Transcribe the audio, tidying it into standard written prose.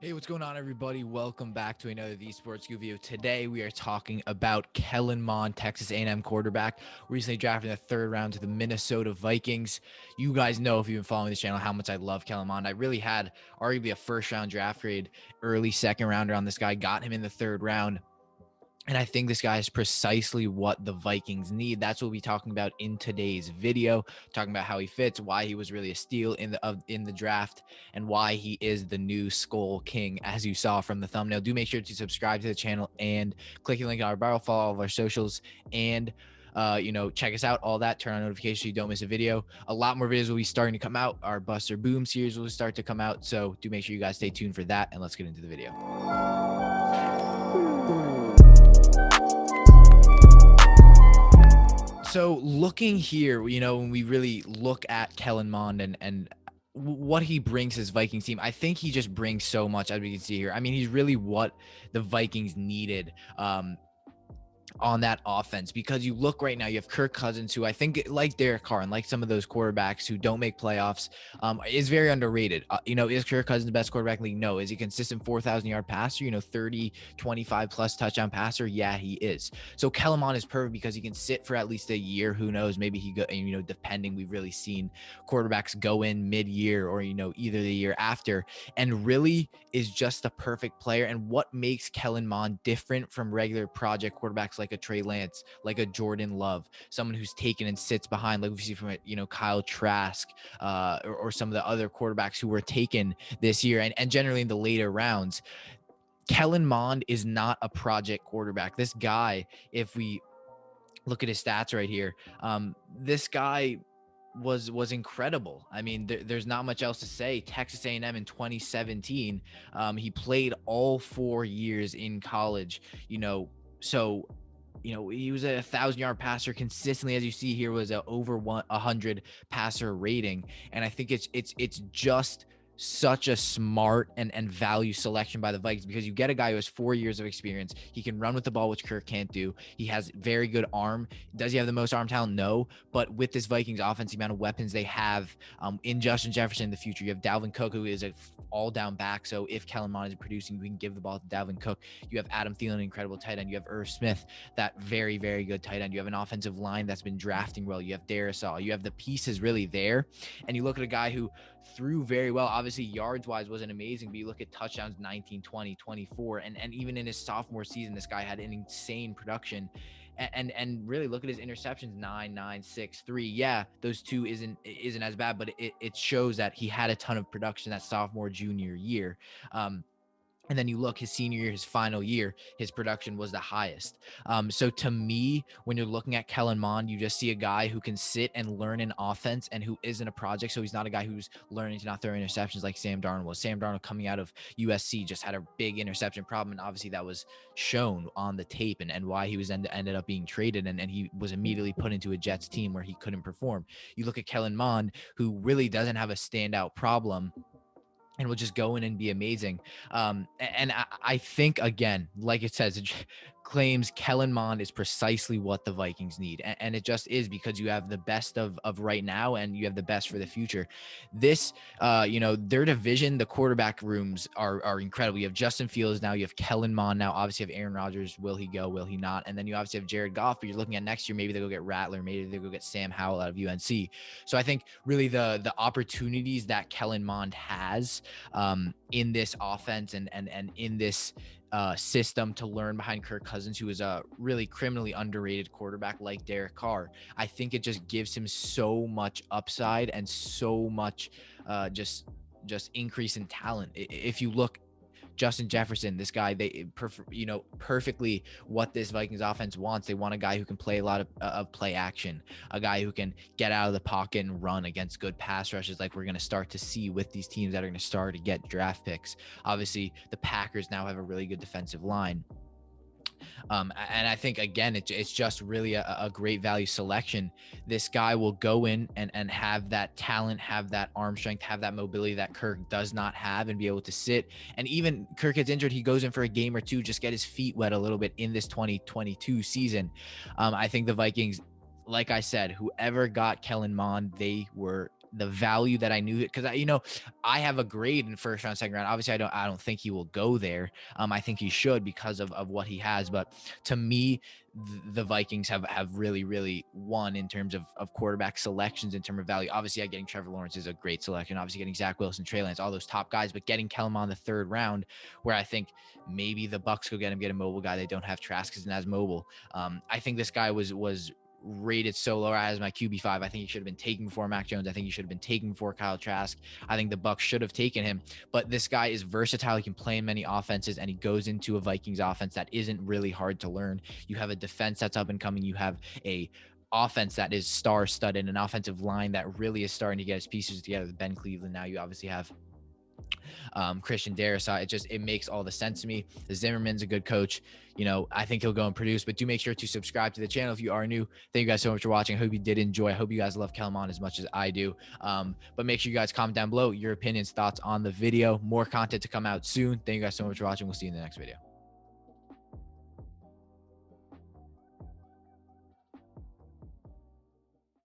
Hey, what's going on, everybody? Welcome back to another The Sports Goo video. Today, we are talking about Kellen Mond, Texas A&M quarterback, recently drafted in the third round to the Minnesota Vikings. You guys know, if you've been following this channel, how much I love Kellen Mond. I really had arguably a first-round draft grade, early second rounder on this guy, got him in the third round. And I think this guy is precisely what the Vikings need. That's what we'll be talking about in today's video, talking about how he fits, why he was really a steal in the draft, and why he is the new Skull King, as you saw from the thumbnail. Do make sure to subscribe to the channel and click the link on our bio, follow all of our socials, and check us out, all that. Turn on notifications so you don't miss a video. A lot more videos will be starting to come out. Our Buster Boom series will start to come out. So do make sure you guys stay tuned for that. And let's get into the video. So looking here, when we really look at Kellen Mond and what he brings to his Vikings team, I think he just brings so much, as we can see here. I mean, he's really what the Vikings needed on that offense, because you look right now, you have Kirk Cousins, who I think, like Derek Carr and like some of those quarterbacks who don't make playoffs, is very underrated. Is Kirk Cousins the best quarterback in the league? No. Is he consistent 4,000 yard passer, 30, 25 plus touchdown passer? Yeah, he is. So Kellen Mond is perfect because he can sit for at least a year. Who knows? Maybe he go, depending, we've really seen quarterbacks go in mid-year or, either the year after, and really is just a perfect player. And what makes Kellen Mond different from regular project quarterbacks like a Trey Lance, like a Jordan Love, someone who's taken and sits behind, like we see from Kyle Trask, or some of the other quarterbacks who were taken this year and generally in the later rounds. Kellen Mond is not a project quarterback. This guy, if we look at his stats right here, this guy was incredible. I mean, there's not much else to say. Texas A&M in 2017, he played all 4 years in college. So he was a 1,000-yard passer consistently, as you see here, was a over 100 passer rating. And I think it's just such a smart and value selection by the Vikings, because you get a guy who has 4 years of experience. He can run with the ball, which Kirk can't do. He has very good arm. Does he have the most arm talent? No. But with this Vikings offense, the amount of weapons they have in Justin Jefferson in the future, you have Dalvin Cook, who is a all-down back. So if Kellen Mond is producing, we can give the ball to Dalvin Cook. You have Adam Thielen, incredible tight end. You have Irv Smith, that very, very good tight end. You have an offensive line that's been drafting well. You have Darisaw. You have the pieces really there. And you look at a guy who threw very well. Obviously, yards-wise wasn't amazing, but you look at touchdowns, 19, 20, 24. And even in his sophomore season, this guy had an insane production. And really look at his interceptions, 9, 9, 6, 3. Yeah, those two isn't as bad, but it shows that he had a ton of production that sophomore, junior year. And then you look his senior year, his final year, his production was the highest. So to me, when you're looking at Kellen Mond, you just see a guy who can sit and learn an offense and who isn't a project. So he's not a guy who's learning to not throw interceptions like Sam Darnold was. Sam Darnold, coming out of USC, just had a big interception problem. And obviously that was shown on the tape and why he was ended up being traded. And he was immediately put into a Jets team where he couldn't perform. You look at Kellen Mond, who really doesn't have a standout problem and will just go in and be amazing. And I think, again, like it says, it claims Kellen Mond is precisely what the Vikings need. And it just is, because you have the best of right now and you have the best for the future. This, their division, the quarterback rooms are incredible. You have Justin Fields now. You have Kellen Mond now. Obviously, you have Aaron Rodgers. Will he go? Will he not? And then you obviously have Jared Goff. But you're looking at next year, maybe they'll go get Rattler. Maybe they'll go get Sam Howell out of UNC. So I think really the opportunities that Kellen Mond has in this offense and in this system to learn behind Kirk Cousins, who is a really criminally underrated quarterback like Derek Carr, I think it just gives him so much upside and so much just increase in talent. If you look, Justin Jefferson, this guy, perfectly what this Vikings offense wants. They want a guy who can play a lot of play action, a guy who can get out of the pocket and run against good pass rushes, like we're going to start to see with these teams that are going to start to get draft picks. Obviously, the Packers now have a really good defensive line. And I think, again, it's just really a great value selection. This guy will go in and have that talent, have that arm strength, have that mobility that Kirk does not have, and be able to sit. And even Kirk gets injured, he goes in for a game or two, just get his feet wet a little bit in this 2022 season. I think the Vikings, like I said, whoever got Kellen Mond, they were the value that I knew, because I have a grade in first round, second round. Obviously, I don't think he will go there. I think he should because of what he has. But to me, the Vikings have really won in terms of quarterback selections in terms of value. Obviously, getting Trevor Lawrence is a great selection. Obviously, getting Zach Wilson, Trey Lance, all those top guys, but getting Kellen Mond the third round, where I think maybe the Bucs go get him, get a mobile guy. They don't have Trask isn't as mobile. I think this guy was rated so low as my QB5. I think he should have been taken before Mac Jones. I think he should have been taken before Kyle Trask. I think the Bucs should have taken him, but this guy is versatile. He can play in many offenses, and he goes into a Vikings offense that isn't really hard to learn. You have a defense that's up and coming. You have a offense that is star-studded, an offensive line that really is starting to get its pieces together with Ben Cleveland. Now you obviously have Christian Darrisaw. It makes all the sense to me. Zimmerman's a good coach. I think he'll go and produce, but do make sure to subscribe to the channel if you are new. Thank you guys so much for watching. I hope you did enjoy. I hope you guys love Kellen Mond as much as I do. But make sure you guys comment down below your opinions, thoughts on the video. More content to come out soon. Thank you guys so much for watching. We'll see you in the next video.